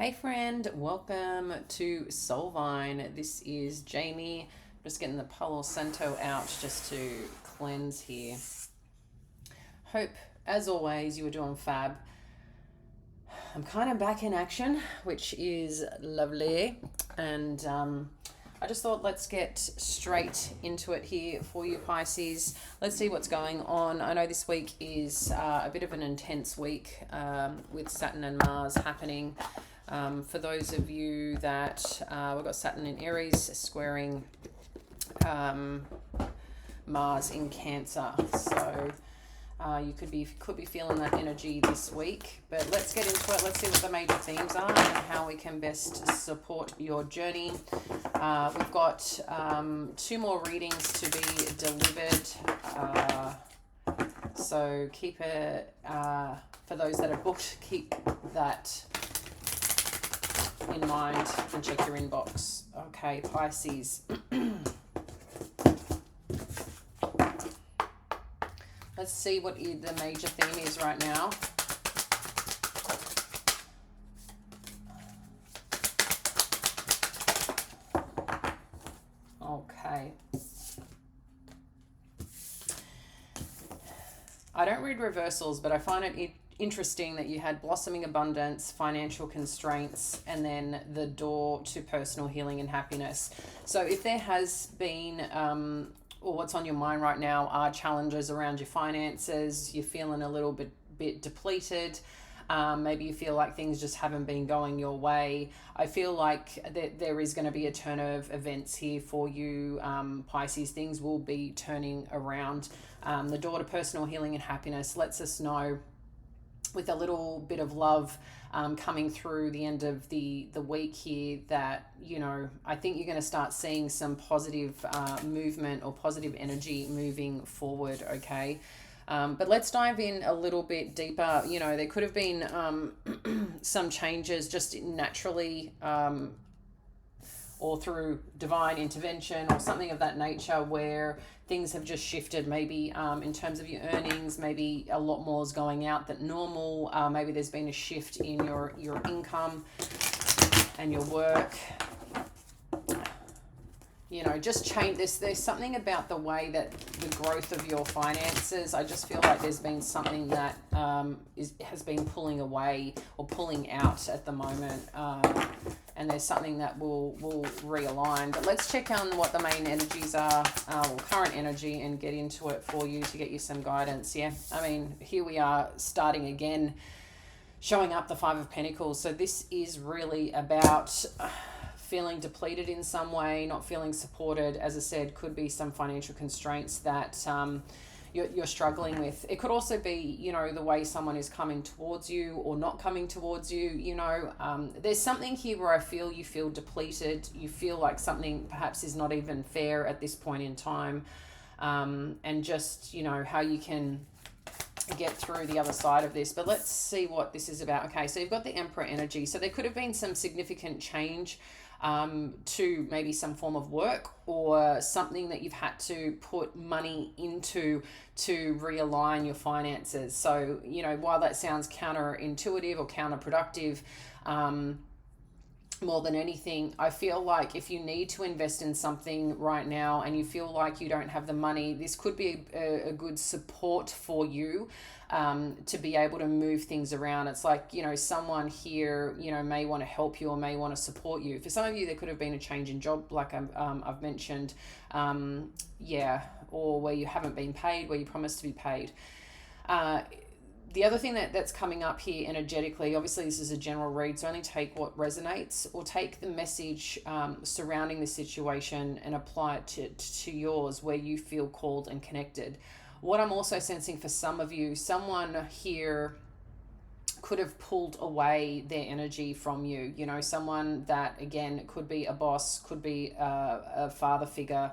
Hey friend, welcome to Soulvine. This is Jamie. Just getting the Palo Santo out just to cleanse here. Hope, as always, you were doing fab. I'm kind of back in action, which is lovely. And I just thought let's get straight into it here for you, Pisces. Let's see what's going on. I know this week is a bit of an intense week with Saturn and Mars happening. For those of you that we've got Saturn in Aries squaring Mars in Cancer, so you could be feeling that energy this week. But let's get into it. Let's see what the major themes are and how we can best support your journey. We've got 2 more readings to be delivered. So keep it for those that are booked. Keep that in mind and check your inbox. Okay, Pisces. Let's see what the major theme is right now. Okay. I don't read reversals, but I find it interesting that you had blossoming abundance, financial constraints, and then the door to personal healing and happiness. So if there has been or what's on your mind right now are challenges around your finances, you're feeling a little bit depleted, maybe you feel like things just haven't been going your way, I feel like there is going to be a turn of events here for you, Pisces. Things will be turning around. The door to personal healing and happiness lets us know, with a little bit of love coming through the end of the week here, that, you know, I think you're going to start seeing some positive movement or positive energy moving forward, okay? But let's dive in a little bit deeper. You know, there could have been some changes just naturally or through divine intervention or something of that nature, where things have just shifted, maybe in terms of your earnings, maybe a lot more is going out than normal, maybe there's been a shift in your income and your work. You know, just change this. There's something about the way that the growth of your finances, I just feel like there's been something that has been pulling away or pulling out at the moment. And there's something that will realign. But let's check on what the main energies are, or current energy, and get into it for you to get you some guidance. Yeah, I mean, here we are starting again, showing up the 5 of Pentacles. So this is really about feeling depleted in some way, not feeling supported. As I said, could be some financial constraints that you're struggling with. It could also be, you know, the way someone is coming towards you or not coming towards you. You know, there's something here where I feel you feel depleted. You feel like something perhaps is not even fair at this point in time. And just, you know, how you can get through the other side of this. But let's see what this is about. Okay, so you've got the Emperor energy. So there could have been some significant change to maybe some form of work or something that you've had to put money into to realign your finances. So, you know, while that sounds counterintuitive or counterproductive, more than anything, I feel like if you need to invest in something right now and you feel like you don't have the money, this could be a good support for you to be able to move things around. It's like, you know, someone here, you know, may want to help you or may want to support you. For some of you, there could have been a change in job, like I've mentioned, or where you haven't been paid, where you promised to be paid. The other thing that's coming up here energetically, obviously this is a general read, so only take what resonates, or take the message surrounding the situation and apply it to yours, where you feel called and connected. What I'm also sensing for some of you, someone here could have pulled away their energy from you. You know, someone that, again, could be a boss, could be a father figure,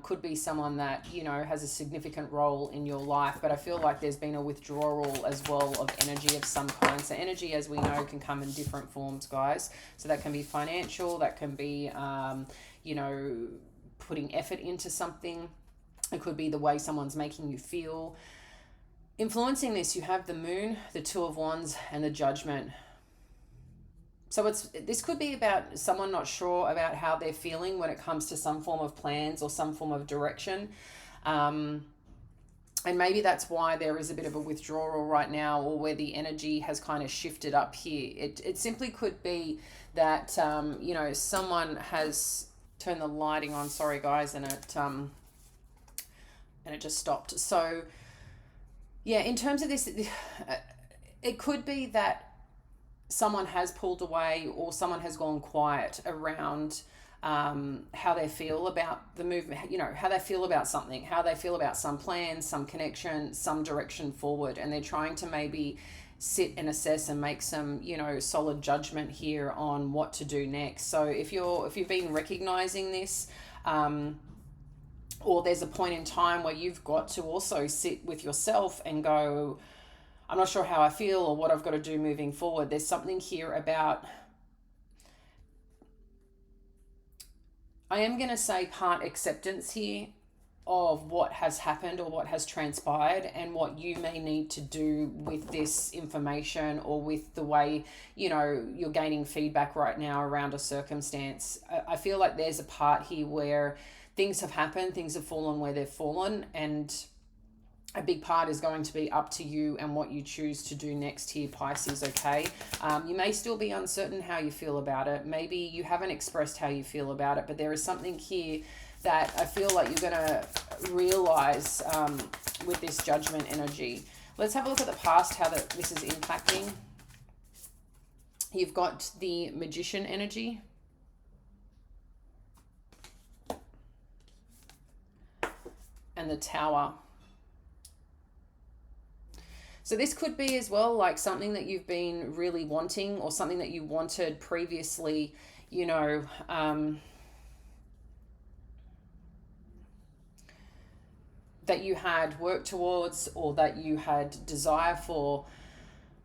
could be someone that, you know, has a significant role in your life. But I feel like there's been a withdrawal as well of energy of some kind. So energy, as we know, can come in different forms, guys. So that can be financial, that can be, you know, putting effort into something. It could be the way someone's making you feel. Influencing this, you have the Moon, the Two of Wands, and the Judgment. So this could be about someone not sure about how they're feeling when it comes to some form of plans or some form of direction. And maybe that's why there is a bit of a withdrawal right now, or where the energy has kind of shifted up here. It simply could be that, someone has turned the lighting on, sorry guys, and it just stopped. So yeah, in terms of this, it could be that someone has pulled away or someone has gone quiet around how they feel about the movement, how they feel about something, how they feel about some plan, some connection, some direction forward. And they're trying to maybe sit and assess and make some, solid judgment here on what to do next. So if you've been recognizing this, or there's a point in time where you've got to also sit with yourself and go, I'm not sure how I feel or what I've got to do moving forward. There's something here about, I am going to say, part acceptance here of what has happened or what has transpired, and what you may need to do with this information, or with the way, you're gaining feedback right now around a circumstance. I feel like there's a part here where things have happened, things have fallen where they've fallen, and a big part is going to be up to you and what you choose to do next here, Pisces, okay? You may still be uncertain how you feel about it. Maybe you haven't expressed how you feel about it, but there is something here that I feel like you're going to realize with this judgment energy. Let's have a look at the past, how this is impacting. You've got the Magician energy. And the Tower. So this could be as well like something that you've been really wanting, or something that you wanted previously, that you had worked towards, or that you had desire for,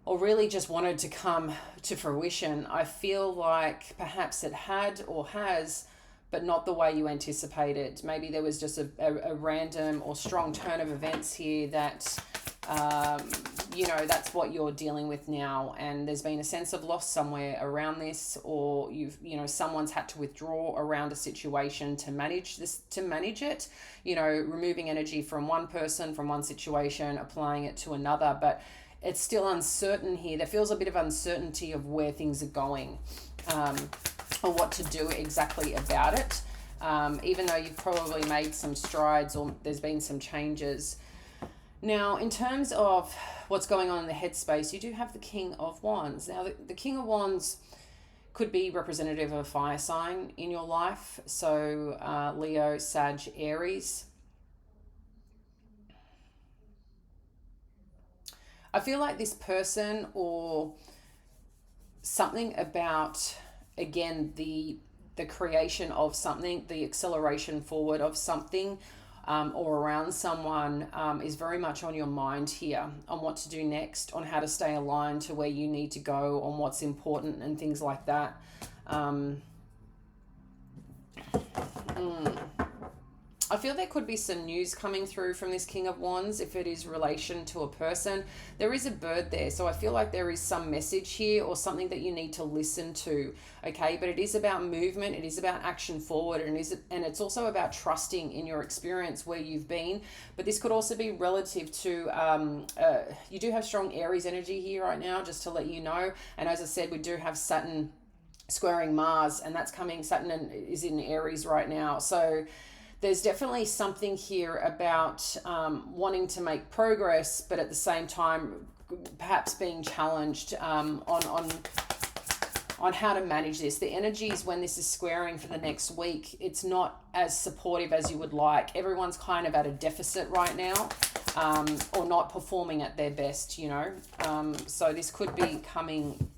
or really just wanted to come to fruition. I feel like perhaps it had or has, but not the way you anticipated. Maybe there was just a random or strong turn of events here that, that's what you're dealing with now. And there's been a sense of loss somewhere around this, or someone's had to withdraw around a situation to manage it, removing energy from one person, from one situation, applying it to another. But it's still uncertain here. There feels a bit of uncertainty of where things are going, or what to do exactly about it. Even though you've probably made some strides, or there's been some changes. Now, in terms of what's going on in the headspace, you do have the King of Wands. Now, the King of Wands could be representative of a fire sign in your life. So Leo, Sag, Aries. I feel like this person, or something about, again, the creation of something, the acceleration forward of something, or around someone, is very much on your mind here, on what to do next, on how to stay aligned to where you need to go, on what's important and things like that. I feel there could be some news coming through from this King of Wands if it is relation to a person. There is a bird there, so I feel like there is some message here, or something that you need to listen to, okay? But it is about movement, it is about action forward, and it's also about trusting in your experience where you've been. But this could also be relative to, you do have strong Aries energy here right now, just to let you know. And as I said, we do have Saturn squaring Mars, and that's coming, Saturn is in Aries right now. So there's definitely something here about wanting to make progress, but at the same time, perhaps being challenged on how to manage this. The energies when this is squaring for the next week, it's not as supportive as you would like. Everyone's kind of at a deficit right now, or not performing at their best, so this could be coming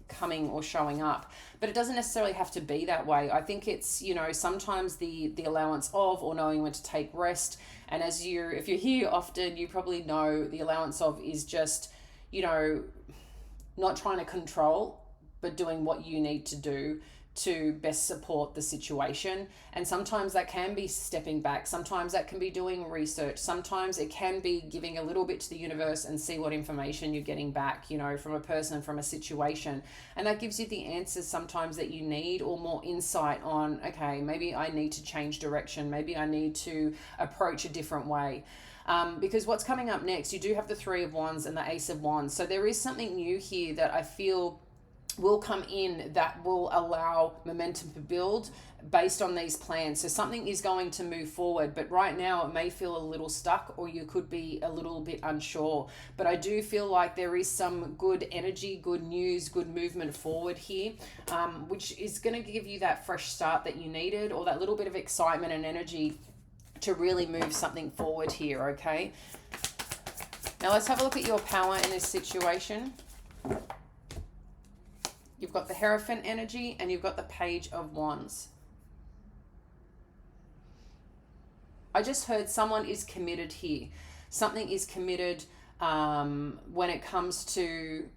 or showing up, but it doesn't necessarily have to be that way. I think it's, sometimes the allowance of, or knowing when to take rest. And if you're here often, you probably know the allowance of is just, not trying to control, but doing what you need to do, to best support the situation. And sometimes that can be stepping back, sometimes that can be doing research, sometimes it can be giving a little bit to the universe and see what information you're getting back, you know, from a person, from a situation. And that gives you the answers sometimes that you need, or more insight on, okay, maybe I need to change direction, maybe I need to approach a different way. Because what's coming up next, you do have the Three of Wands and the Ace of Wands. So there is something new here that I feel will come in that will allow momentum to build based on these plans. So something is going to move forward, but right now it may feel a little stuck, or you could be a little bit unsure. But I do feel like there is some good energy, good news, good movement forward here, which is going to give you that fresh start that you needed, or that little bit of excitement and energy to really move something forward here, okay? Now let's have a look at your power in this situation. You've got the Hierophant energy and you've got the Page of Wands. I just heard someone is committed here. Something is committed when it comes to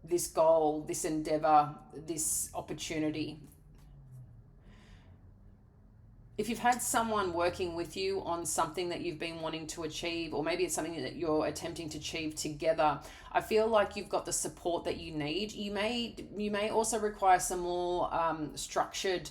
this goal, this endeavor, this opportunity. If you've had someone working with you on something that you've been wanting to achieve, or maybe it's something that you're attempting to achieve together, I feel like you've got the support that you need. You may also require some more structured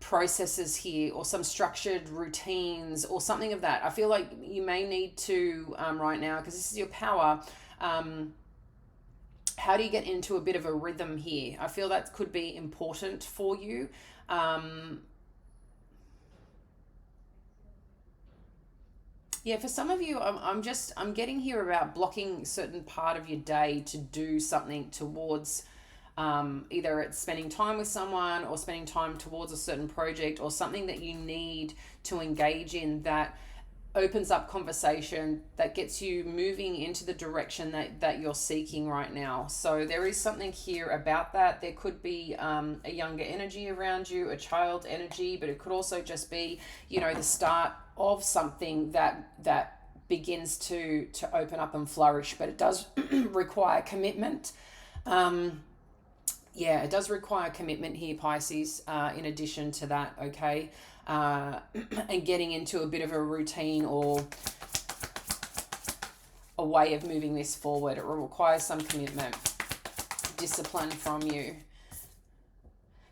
processes here, or some structured routines, or something of that. I feel like you may need to right now, because this is your power. How do you get into a bit of a rhythm here? I feel that could be important for you. Yeah, for some of you, I'm getting here about blocking a certain part of your day to do something towards, either it's spending time with someone, or spending time towards a certain project, or something that you need to engage in that opens up conversation, that gets you moving into the direction that you're seeking right now. So there is something here about that. There could be a younger energy around you, a child energy, but it could also just be, you know, the start of something that begins to open up and flourish. But it does require commitment. Yeah, it does require commitment here, Pisces, in addition to that, okay? And getting into a bit of a routine or a way of moving this forward. It requires some commitment, discipline from you.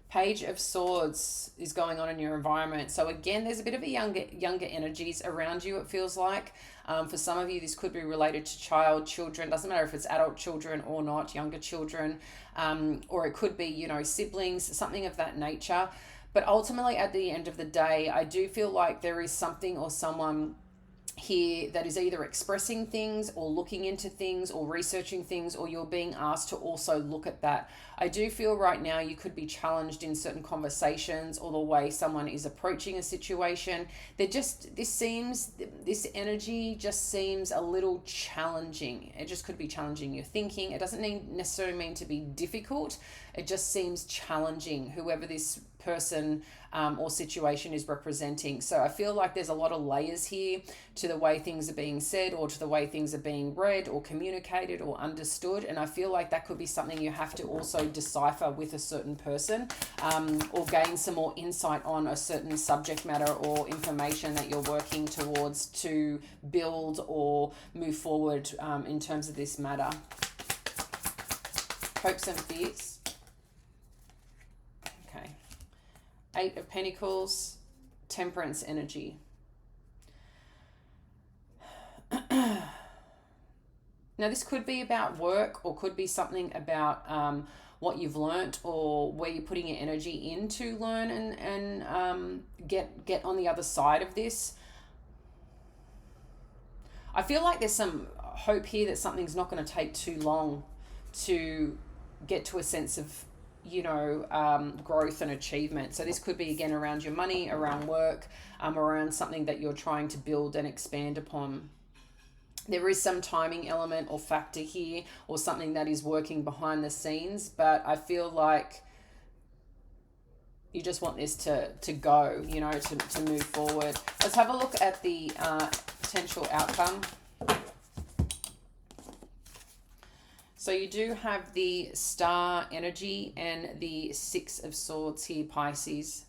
Page of Swords is going on in your environment. So again, there's a bit of a younger energies around you, it feels like. For some of you, this could be related to children. Doesn't matter if it's adult children or not, younger children. Or it could be, you know, siblings, something of that nature. But ultimately, at the end of the day, I do feel like there is something or someone here that is either expressing things, or looking into things, or researching things, or you're being asked to also look at that. I do feel right now you could be challenged in certain conversations, or the way someone is approaching a situation. This energy just seems a little challenging. It just could be challenging your thinking. It doesn't necessarily mean to be difficult. It just seems challenging, whoever this person or situation is representing. So I feel like there's a lot of layers here to the way things are being said, or to the way things are being read or communicated or understood. And I feel like that could be something you have to also decipher with a certain person, or gain some more insight on a certain subject matter or information that you're working towards to build or move forward in terms of this matter. Hopes and fears. Eight of Pentacles, Temperance energy. Now, this could be about work, or could be something about what you've learnt, or where you're putting your energy in to learn and get on the other side of this. I feel like there's some hope here that something's not going to take too long to get to a sense of, you know, growth and achievement. So this could be again around your money, around work, around something that you're trying to build and expand upon. There is some timing element or factor here, or something that is working behind the scenes, but I feel like you just want this to go, you know, to move forward. Let's have a look at the potential outcome. So you do have the star energy and the Six of Swords here, Pisces.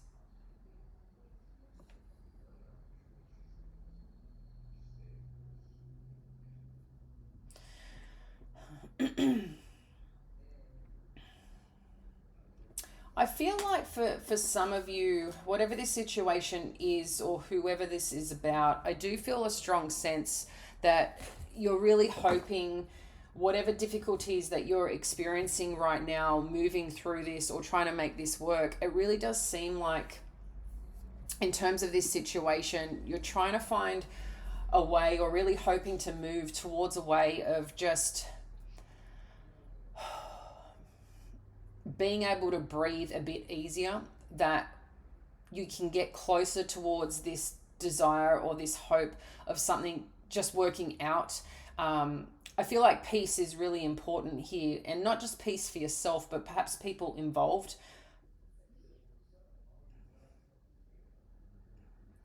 I feel like for some of you, whatever this situation is or whoever this is about, I do feel a strong sense that you're really hoping whatever difficulties that you're experiencing right now, moving through this or trying to make this work, it really does seem like in terms of this situation, you're trying to find a way or really hoping to move towards a way of just being able to breathe a bit easier, that you can get closer towards this desire or this hope of something just working out. I feel like peace is really important here, and not just peace for yourself, but perhaps people involved.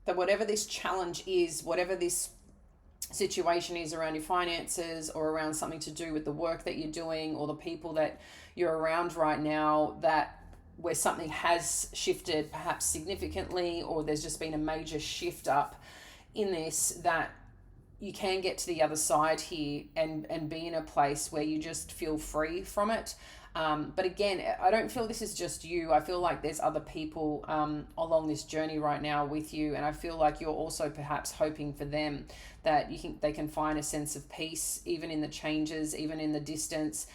That whatever this challenge is, whatever this situation is around your finances or around something to do with the work that you're doing or the people that you're around right now, that where something has shifted perhaps significantly or there's just been a major shift up in this, that you can get to the other side here and be in a place where you just feel free from it. But again, I don't feel this is just you. I feel like there's other people along this journey right now with you, and I feel like you're also perhaps hoping for them that they can find a sense of peace, even in the changes, even in the distance.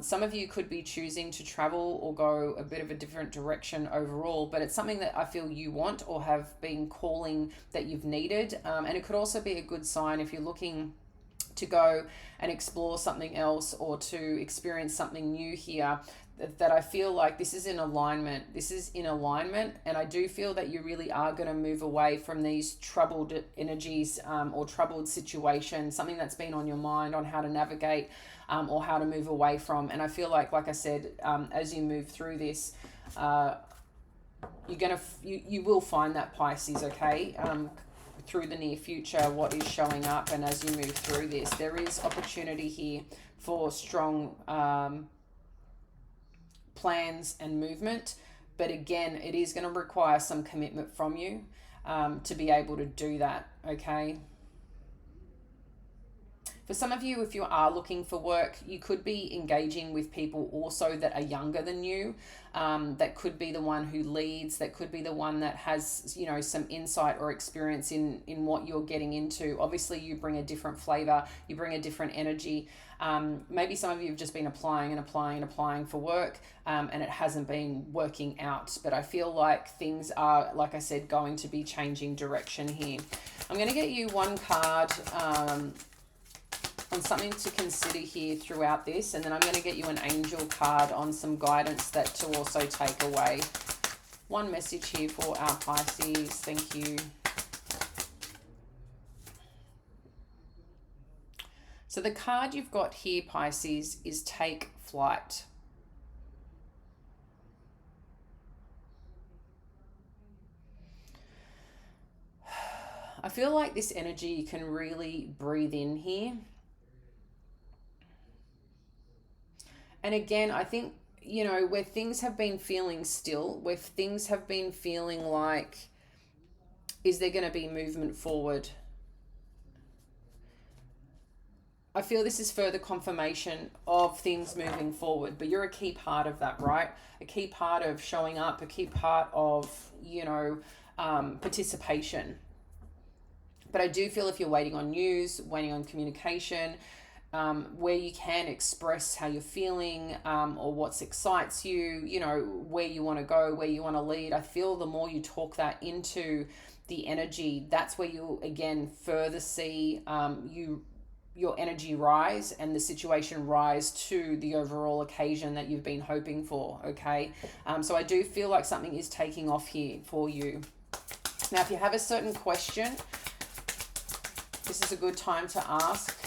Some of you could be choosing to travel or go a bit of a different direction overall, but it's something that I feel you want or have been calling that you've needed. And it could also be a good sign if you're looking to go and explore something else or to experience something new here, that I feel like this is in alignment. This is in alignment, and I do feel that you really are going to move away from these troubled energies or troubled situations, something that's been on your mind on how to navigate or how to move away from. And I feel like I said, as you move through this, you will find that, Pisces, okay? Through the near future, what is showing up, and as you move through this, there is opportunity here for strong plans and movement. But again, it is going to require some commitment from you to be able to do that, okay? For some of you, if you are looking for work, you could be engaging with people also that are younger than you. That could be the one who leads, that could be the one that has, some insight or experience in what you're getting into. Obviously, you bring a different flavor, you bring a different energy. Maybe some of you have just been applying for work, and it hasn't been working out. But I feel like things are, like I said, going to be changing direction here. I'm going to get you one card on something to consider here throughout this, and then I'm going to get you an angel card on some guidance that to also take away. One message here for our Pisces. Thank you. So the card you've got here, Pisces, is take flight. I feel like this energy you can really breathe in here. And again, I think, where things have been feeling still, where things have been feeling like, is there going to be movement forward? I feel this is further confirmation of things moving forward, but you're a key part of that, right? A key part of showing up, a key part of, participation. But I do feel if you're waiting on news, waiting on communication, where you can express how you're feeling or what excites you, where you want to go, where you want to lead. I feel the more you talk that into the energy, that's where you'll, again, further see your energy rise and the situation rise to the overall occasion that you've been hoping for, okay? So I do feel like something is taking off here for you. Now, if you have a certain question, this is a good time to ask,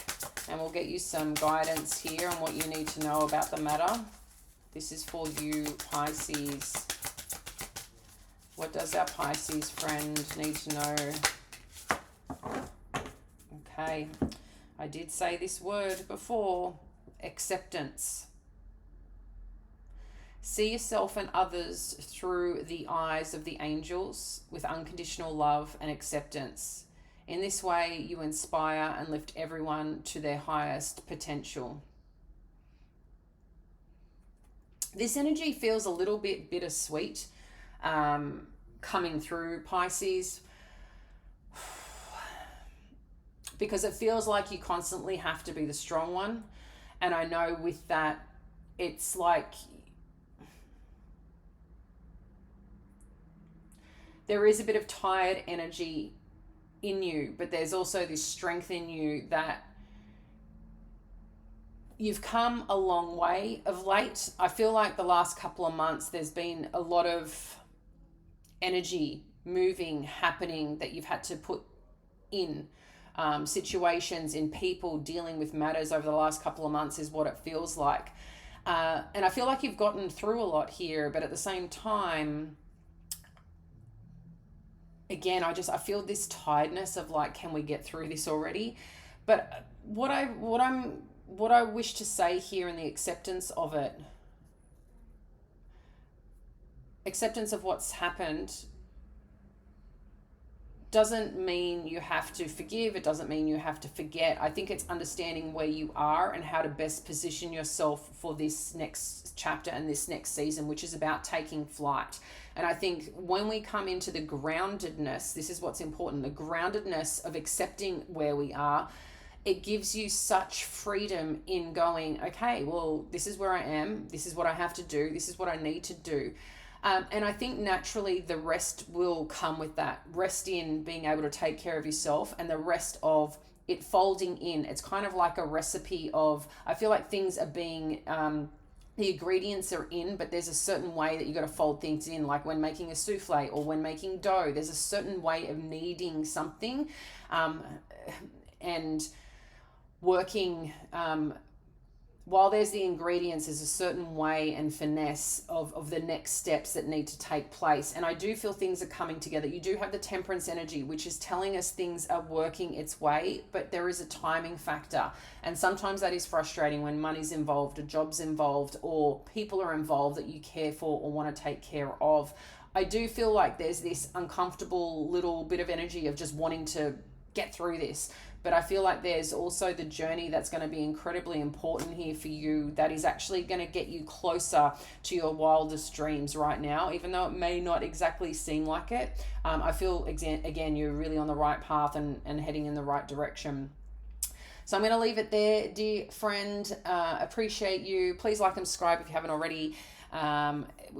and we'll get you some guidance here on what you need to know about the matter. This is for you, Pisces. What does our Pisces friend need to know? Okay, I did say this word before. acceptance. See yourself and others through the eyes of the angels with unconditional love and acceptance. In this way, you inspire and lift everyone to their highest potential. This energy feels a little bit bittersweet coming through, Pisces, because it feels like you constantly have to be the strong one. And I know with that, it's like there is a bit of tired energy in you, but there's also this strength in you that you've come a long way of late. I feel like the last couple of months there's been a lot of energy moving, happening that you've had to put in situations, in people, dealing with matters over the last couple of months is what it feels like. And I feel like you've gotten through a lot here, but at the same time, again, I feel this tiredness of like, can we get through this already? But what I wish to say here in the acceptance of it, acceptance of what's happened, doesn't mean you have to forgive. It doesn't mean you have to forget. I think it's understanding where you are and how to best position yourself for this next chapter and this next season, which is about taking flight. And I think when we come into the groundedness, this is what's important, the groundedness of accepting where we are. It gives you such freedom in going, okay, well, this is where I am. This is what I have to do. This is what I need to do. And I think naturally the rest will come with that. Rest in being able to take care of yourself, and the rest of it folding in. It's kind of like a recipe of, I feel like things are being, the ingredients are in, but there's a certain way that you got to fold things in. Like when making a souffle or when making dough, there's a certain way of kneading something and working while there's the ingredients, there's a certain way and finesse of the next steps that need to take place. And I do feel things are coming together. You do have the temperance energy, which is telling us things are working its way, but there is a timing factor. And sometimes that is frustrating when money's involved, a job's involved, or people are involved that you care for or want to take care of. I do feel like there's this uncomfortable little bit of energy of just wanting to get through this. But I feel like there's also the journey that's going to be incredibly important here for you, that is actually going to get you closer to your wildest dreams right now, even though it may not exactly seem like it. I feel, again, you're really on the right path and heading in the right direction. So I'm going to leave it there, dear friend. Appreciate you. Please like and subscribe if you haven't already.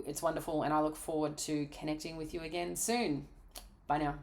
It's wonderful, and I look forward to connecting with you again soon. Bye now.